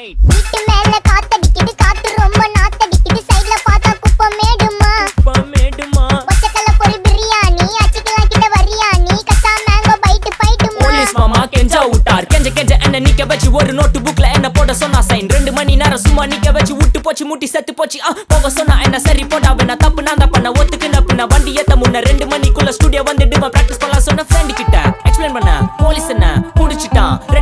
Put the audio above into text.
Right. வீட்டு மேல காத்தடிக்குது, காத்து ரொம்ப நாத்தடிக்குது, சைடுல பார்த்தா குப்பை மேடுமா. மேடுமா ஒச்சக்கல்ல பொரி பிரியாணி, அச்சிக்கலாம் கிட்ட வரியாணி, கச்சா மேங்கோ பைட்டு பைட்டுமா. போலீஸ் மாமா கெஞ்சா விட்டார். கெஞ்ச கெஞ்ச என்ன நிக்க வச்சு ஒரு நோட்டு புக்ல என்ன போட சொன்னா சைன். 2 மணி நேரம் சும்மா நிக்க வச்சு விட்டு போச்சு முட்டி செத்து போச்சு. போக சொன்னா என்ன சரி போட்டா வேணா தப்பு நான் தான் பண்ண ஒத்துக்கு நப்புன வண்டி ஏத்த முன்ன 2 மணிக்குள்ள ஸ்டுடியோ வந்துட்டு பிராக்டிஸ் பண்ணலாம் சொன்ன ஃப்ரெண்ட் கிட்ட எக்ஸ்பிளைன் பண்ண போலீஸ் என்ன புடிச்சிட்டான். 2